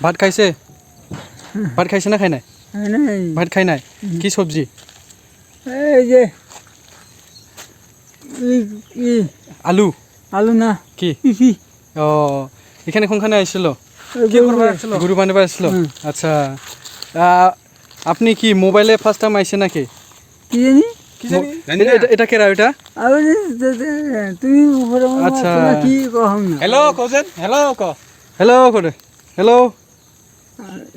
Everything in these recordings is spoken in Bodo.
भात खाइसे ना खाइनाय भात खाइनाय কি সবজি এই যে আলু আলু না কি পিপি ও এখানে কোনখানে আইছিল কি করবা আসলো গুরু বানাবার আসছিল আচ্ছা আপনি কি মোবাইলে ফার্স্ট টাইম আইছে নাকি কি জানি এটা কেরা এটা আরে তুমি উপরে আচ্ছা কি কহম না হ্যালো কোজেন হ্যালো কো হ্যালো করে হ্যালো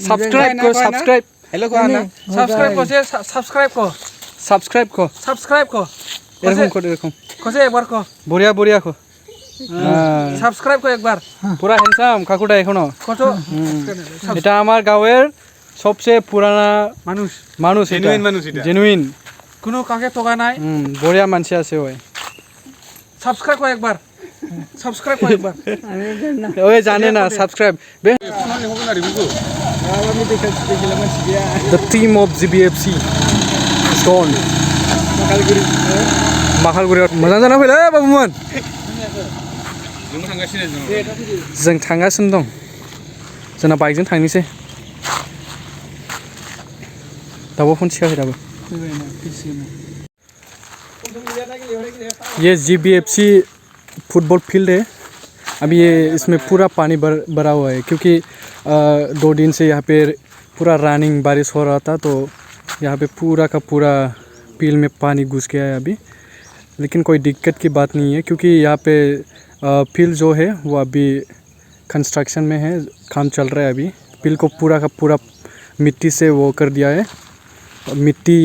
সাবস্ক্রাইব হ্যালো কো না সাবস্ক্রাইব কো এরকম করে এরকম কোজে একবার কো বড়িয়া কো সাবস্ক্রাইব কো একবার পুরা হ্যান্ডসাম কাকুটা এখনো কত এটা আমার গাঁয়ের সবচেয়ে পুরানা মানুষ জেনুইন কোনো কাকে তোগা নাই বড়িয়া মানসি আছে ওই সাবস্ক্রাইব কো একবার ওই জানে না subscribe The team of GBFC is gone. Makalguri मोजां जाना फैलै बाबुमोन जों थांगासिनो दं जोंना बाइकजों थांनोसै दाबो फन सिखायाखै दाबो ये GBFC फुटबॉल फील्ड है अभी ये इसमें पूरा पानी भरा हुआ है क्योंकि 2 दिन से यहाँ पे पूरा रनिंग बारिश हो रहा था तो यहाँ पे पूरा का पूरा फील्ड में पानी घुस गया है अभी लेकिन कोई दिक्कत की बात नहीं है क्योंकि यहाँ पे फील्ड जो है वो अभी कंस्ट्रक्शन में है काम चल रहा है अभी फील्ड को पूरा का पूरा मिट्टी से वो कर दिया है मिट्टी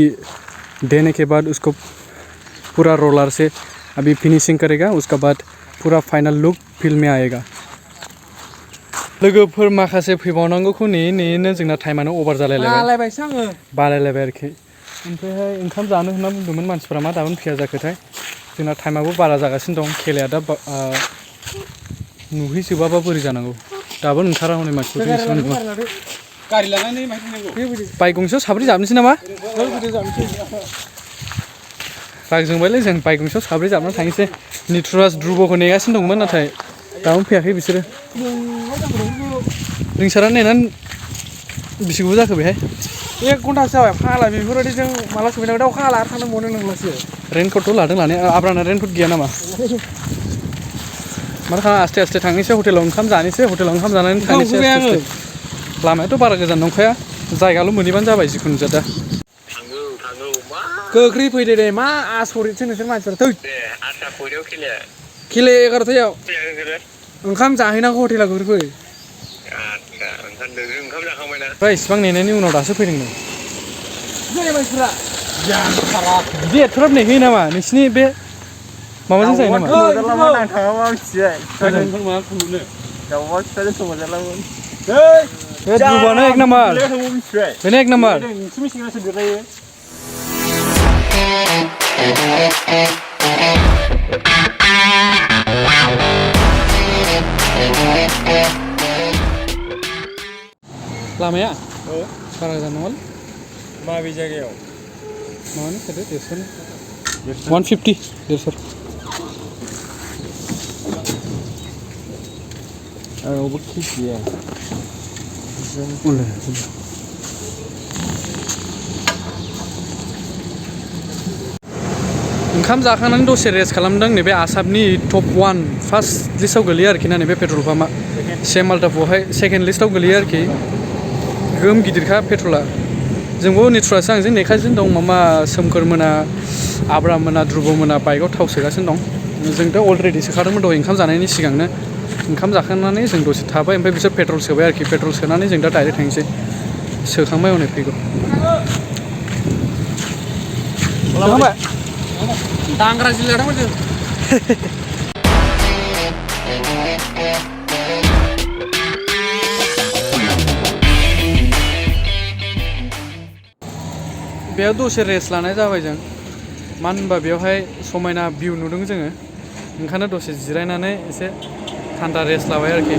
देने के बाद उसको पूरा रोलर से अभी फिनिशिंग करेगा उसके बाद पूरा फाइनल लुक फिल्म में आएगा लोगोफोर माखासे फैबावनांगौखौ नेनो जोंना टाइमानो ओभार बालायबायसो आङो बालायलायबाय आरोखि ओमफ्राय ओंखाम जानो होनना बुंदोंमोन मानसिफोरा मा दाबो फैया जाखोथाय जोंना टाइमाबो बारा जागासिनो दं खेलाया दा नुहैजोबाबा बोरै जानांगौ दाबो ओंखारा हनै मानसिफोर गारि लानानै माहाय थांनांगौ बाइक गंसेयाव साब्रै जाबनोसै नामा राग जोंबायलै जों बाइक गंसेयाव साब्रै जाबनानै थांनोसै निथुराज ध्रुबखौ नेगासिनो दंमोन नाथाय दाबो फैयाखै बिसोरो रिंसारा नेनानै बेसे गोबाव जाखो बेहाय 1 घन्टासो जाबाय फाला बेफोरबायदि जों माला सफैनांगौ दा अखा हाला आरो थांनांबावनो नोंलासो रेनकटथ' लादों लानाया आब्राना रेनकट गैया नामा माथो खालाम आस्ते आस्ते थांनोसै हटेलाव ओंखाम जानोसै हटेलाव ओंखाम जानानै थांनोसै लामायाथ' बारा गोजान नंखाया जायगाल' मोनहैबानो जाबाय जिखुनु जादा गोख्रै फैदो दे मा आसरितसो नोंसोर मानसिफोरा थै दे आसा फैदो खेलाया 11थायाव ओंखाम जाहैनांगौ हटेलाव गोख्रै फै आच्छा ओंखाम जाखांबायना ओमफ्राय इसिबां नेनायनि उनाव दासो फैदों नों जाय मानसिफोरा बिदि एथ'राब नेहैयो नामा नोंसिनि बे माबाजों जायो नामा ध्रुबानो एक नाम्बार बेनो एक नाम्बार लामाया बारा गोजान नङा माबे जायगायाव माबानो खादो 150 150 आरो खेजिया ओंखाम जाखांनानै दसे रेस्ट खालामदों नैबे आसामनि टप 1 फार्स्ट लिस्टआव गोलैयो आरोखि ना नैबे पेट्रल पाम्पआ सेम माल्टाफोरावहाय सेकेन्ड लिस्टआव गोलैयो आरोखि गोम गिदिरखा पेट्रला जोंबो निथुरासो आंजों नेखासिनो दं मामा सोमखोर मोना आब्राम मोना ध्रुब मोना बाइकआव थाव सोगासिनो दं जोंथ' अलरेडि सोखादोंमोन दहाय ओंखाम जानायनि सिगांनो ओंखाम जाखांनानै जों दसे थाबाय ओमफ्राय बिसोर पेट्रल सोबाय आरोखि पेट्रल सोनानै जों दा डाइरेक्ट थांसै सोखांबाय हनै फैगौ सोखांबाय दांग्रा जिल्लायाव जों बेयाव दसे रेस्ट लानाय जाबाय जों मानो होनबा बेयावहाय समायना भिउ नुदों जोङो ओंखायनो दसे जिरायनानै एसे थान्दा रेस्ट लाबाय आरोखि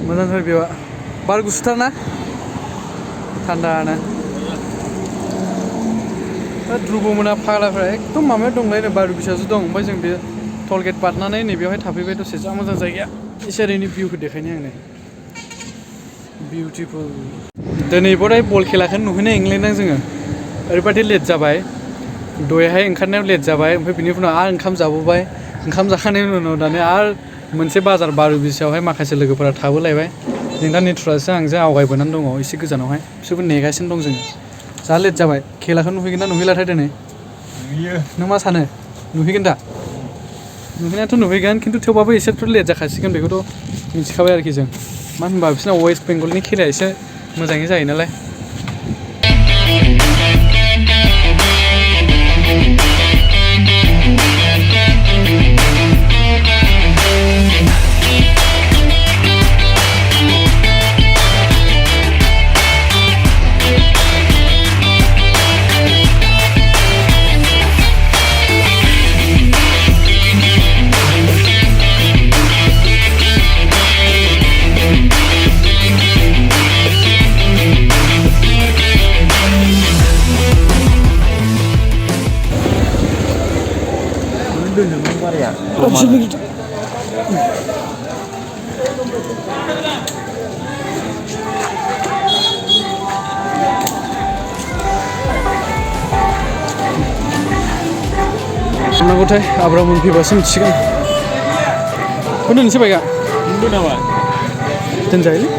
मोजांथार भिउआ बार गुसुथार ना थान्दानो ध्रुब मोना फाग्लाफ्रा एकदम माबायाव दंलायनो बारु बिसासो दं ओमफ्राय जों बे टल गेट बारनानै नैबेयावहाय थाफैबाय दसे जा मोजां जायगाया एसे ओरैनो भिउखौ देखायनो आंनो बिउटिफुल दिनै बराय बल खेलाखौ नुहैनो इंलेण्डआव जोङो ओरैबायदि लेट जाबाय दहायहाय ओंखारनायाव लेट जाबाय ओमफ्राय बिनि उनाव आरो ओंखाम जाबोबाय ओंखाम जाखांनायनि उनाव दाने आरो मोनसे बाजार बारु बिसायावहाय माखासे लोगोफोरा थाबोलायबाय जों दा नेथुरासो आंजों आवगायबोनानै दङ एसे गोजानावहाय बिसोरबो नेगासिनो दं जोङो जा लेट जाबाय खेलाखौ नुहैगोन ना नुहैलाथाय दिनै नों मा सानो नुहैगोन दा नुहैनायाथ' नुहैगोन खिन्थु थेवबाबो एसेथ' लेट जाखासिगोन बेखौथ' मिथिखाबाय आरोखि जों मानो होनबा बिसोरना वेस्ट बेंगलनि खेलाया एसे मोजाङै जायो नालाय नांगौथाय आब्रा मोनफैबासो मिथिसिगोन बेखौ दोननोसै बायगा दोनजायोलै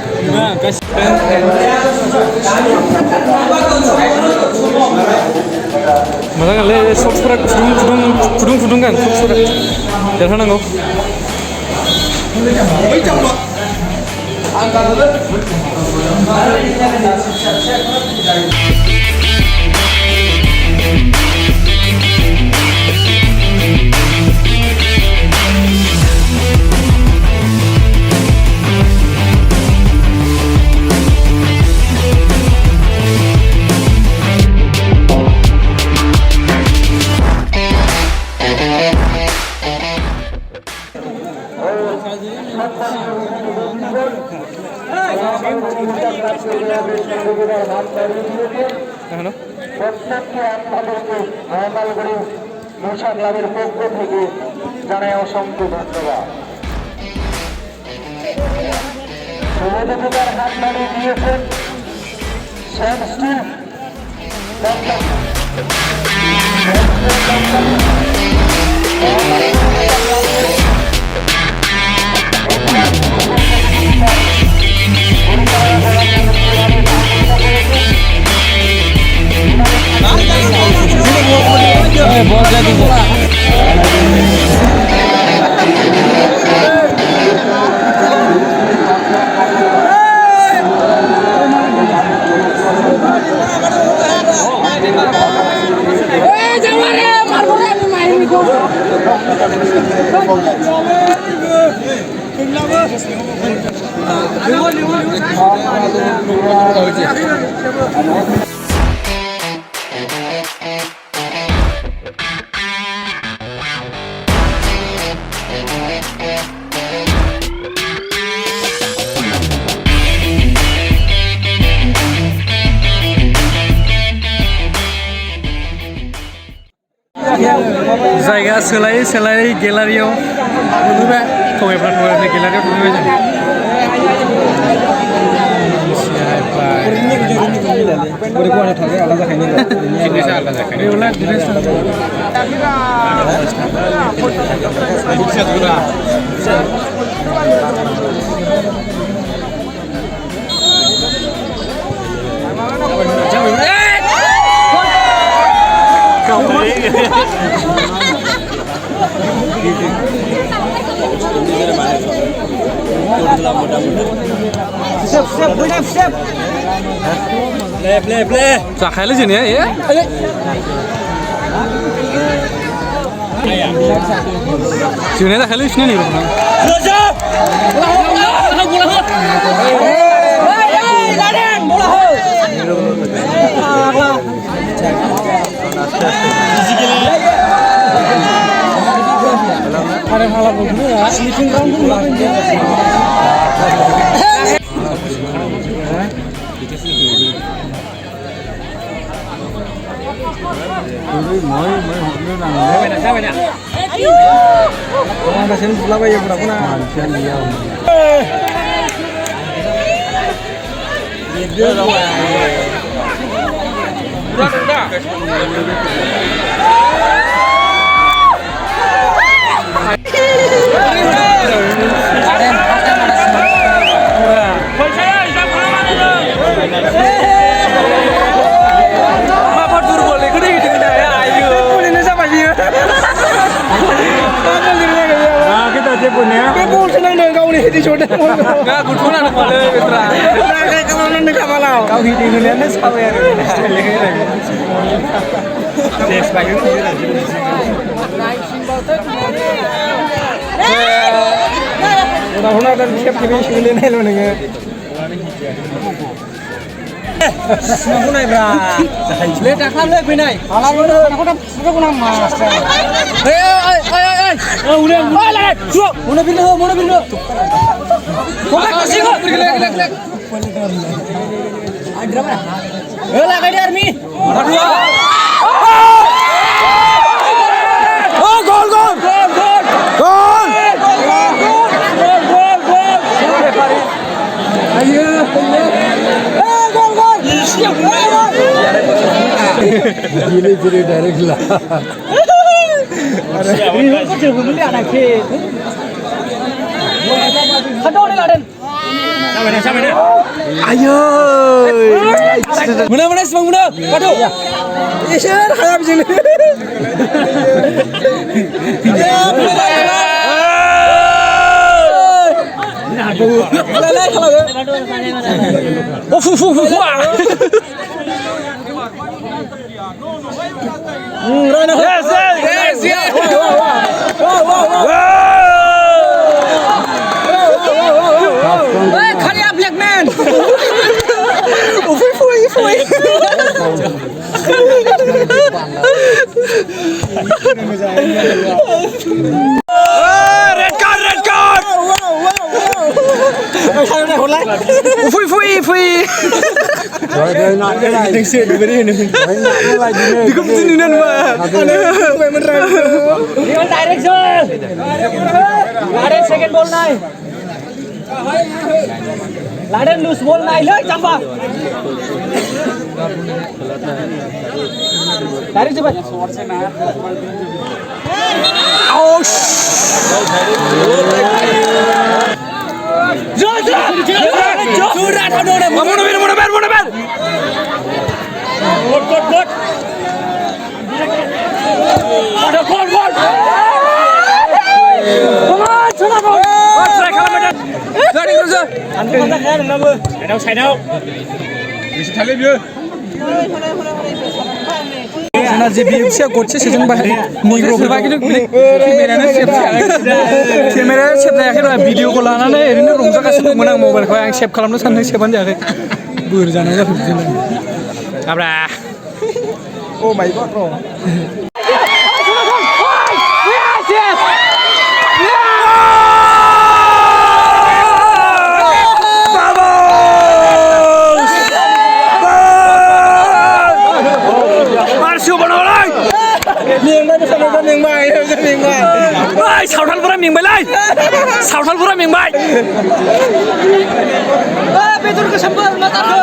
मोजाङालै सफ्टफोरा फुदुं गान सफ्टफोरा देरहानांगौ মশা ক্লাবের পক্ষ থেকে জানাই অসংখ্য ধন্যবাদ সহযোগিতার হাত বাড়িয়ে দিয়েছেন जायगा सोलायै गेलारियाव नुहैबाय थगायफ्रा गेलारियाव नुहैबाय जाखायालै जोंनिया जोंनिया जाखायालै बिसिना नै mới hụt nước nào दासिम बुलाबायो बुलाखौना Laden loose ball này lên chăm vào. Direct coba. Sudah tahu dah. Mundur. Good. Ada gol. Come on, sana gol. Strike kalah medan. Dari terus. Antum ada kaya nama. Side out. Bisa thale biyo. जोंना जे बिएफसिया गडसे सेजन बाहाय निग्रो होबा खिन्थु केमेराया सेभ जायाखै र भिडिअखौ लानानै ओरैनो रंजागासिनो दंमोन आं मबाइलखौ आं सेभ खालामनो सानदों सेभआनो जायाखै बोर जानाय जाबाय बिदिनो आब्रा ओ माय गॉड ब्रो सावथालफोरा मेंबाय बेदरखौ सोमबोर मा जाखो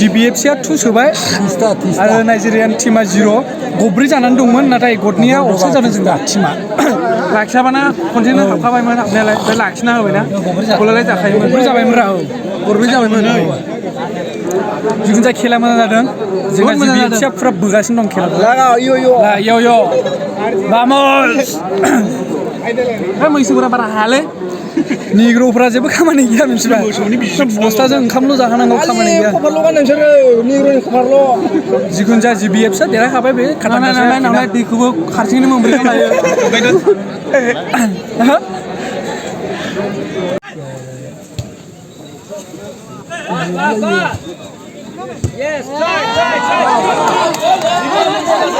GBFCया 2 सोबाय आरो नाइजेरियान टीमा 0 गब्रै जानानै दंमोन नाथाय गडनिया अफसाइड जादों जोंना टीमा लाखियाबाना खनसेनो हाबखाबायमोन हाबनायालाय ओमफ्राय लाखिना होबायना गलालाय जाखायोमोन गब्रै जाबायमोन रा गब्रै जाबायमोन जिखुनु जाया खेला मोजां जादों जोंना जिबिएफसिया फुरा बोगासिनो दं खेला ला यो बामस है मैसोफोरा बारा हायालै निग्र'फोरा जेबो खामानि गैया मिथिबाय बस्थाजों ओंखामल' जाहोनांगौ खामानि गैया जिखुनु जाया जिबिएफसिया देरहाखाबाय बे नालाय दैखौबो खारसिंनो मोनब्रै लायो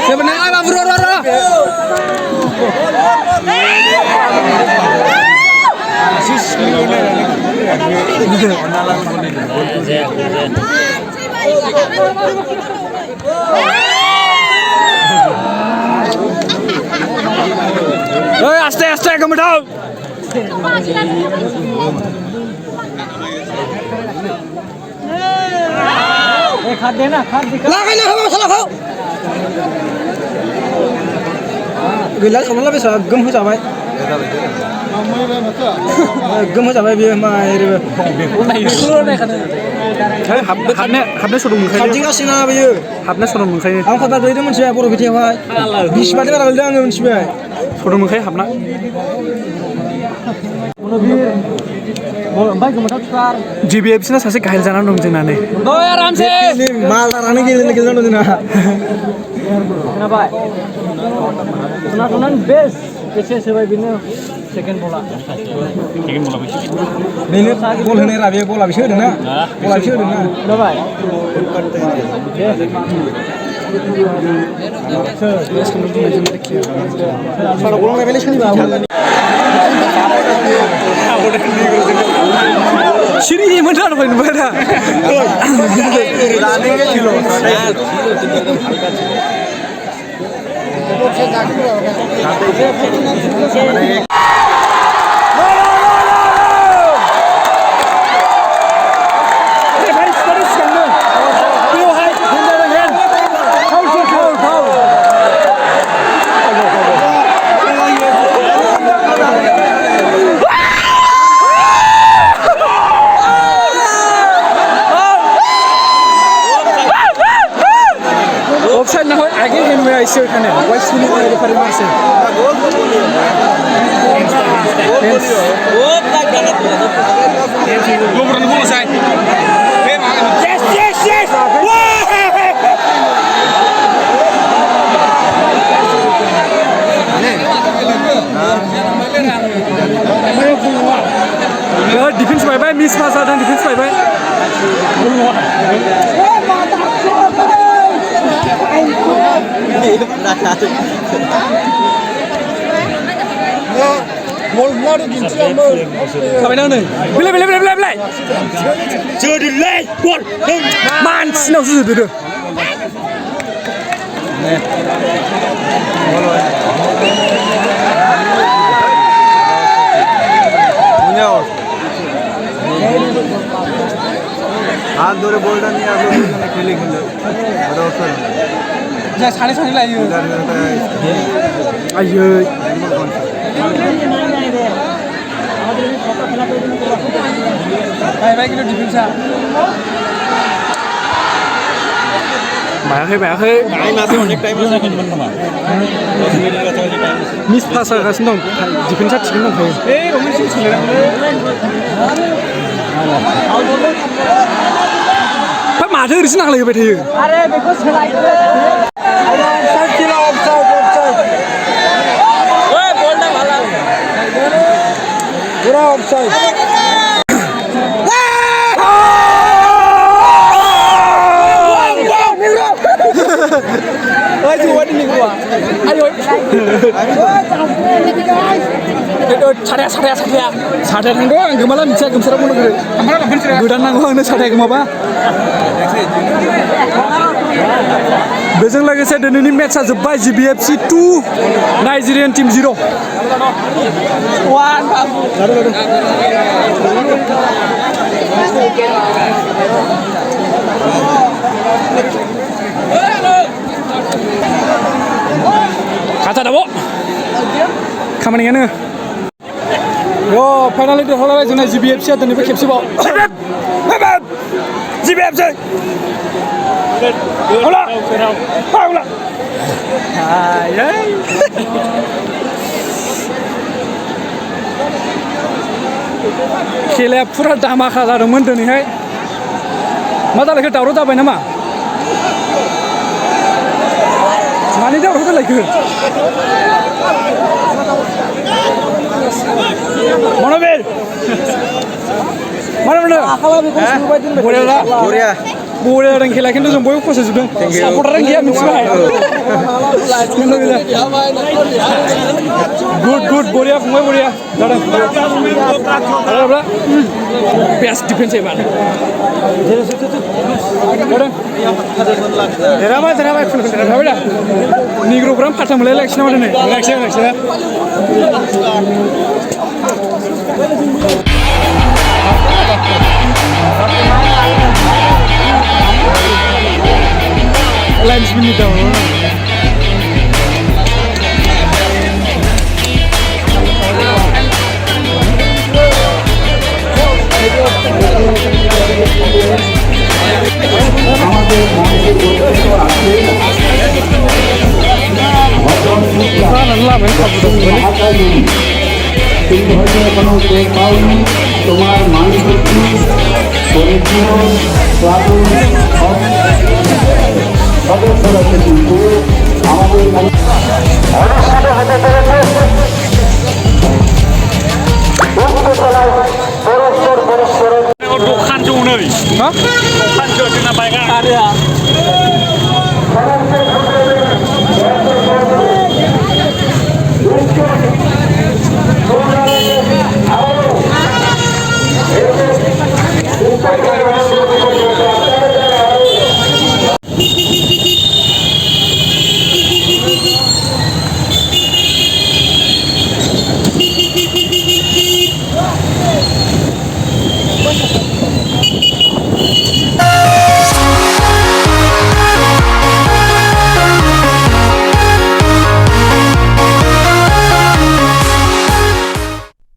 sebenarnya bro aste kamu tahu खाद देना खाद लागाय ना खालाम सालाखौ गैला सामला बेसा गोम होजाबाय गोम होजाबाय बे माइरे बेखौ नायखादों हाबनो सदं मोनखायो खादिगासिनो बेयो हाबनो सदं मोनखायो आं खादा दैदों मोनथिबाय बर' बिथायावहाय 20 बादि बारा गोलैदों आङो मोनथिबाय सदं मोनखायो हाबना जिबिएफसिना सासे गाहेल जानानै दं जोंना नै आरामसे माल लानानै गेलेनानै दं जोंना खोनाबाय खोनासंनानै बेस्ट बेसे होबाय बेनो सेकेन्ड बला बेनो बल होनाय रा बे बला बिसो होदों ना बला बिसो होदों ना खोनाबाय सारा गलां लायबायलै सोलिबा सिरि मोनथार फै नुबाय दा Sure kan ya, why sini ada pada masa? Yes. Ya, defense bye-bye, miss masa dan defense bye-bye. Sampai mana? Belai. Jadi gol. Mans, nak sudah tu. हाथ धोरे बोल रहा नहीं आप लोग खेले बताओ सर जा साढ़े लाइयो आयो भाई किलो डिफेंसा मायाखै माथो अनेक टाइम जागोनमोन नामा मिस पास जागासिनो दं डिफेन्सआ थिगैनो दंखायो ए रमेशजों सोलायनांगौ माथो ओरैसो नांलायबाय थायो आरे बेखौ सोलायदो ओइ बल ना भाला पुरा अफसाइड ओइ जुवा दिनै गवा आयो साथाया थांदो आं गोमाला मिथिया गोमसारा बुंनो गोदान नांगौ आंनो साथाया गोमाबा बेजों लोगोसे दिनैनि मेचआ जोब्बाय जिबिएफसि 2 नाइजेरियान team 0 kata dah, kamar ni kan? Yo, finally dah halal je na GBFC atau ni pakai siapa? জিবে আছে ওলা ওলা खेलाया फुरा दामाखा जादोंमोन दिनैहाय मा जालायखो दावराव जाबाय नामा मानि दावराव जालायखो मनबिर mana boleh orang gila kan tuh boy proses juga support orang gila misalnya good boleh semua boleh ada berapa best defense ya mana terama negro program patah mulai election mana nih election lens minit daw তোমার মানসিকতা পরিপূর্ণ সদস্যরা কিন্তু আমাদের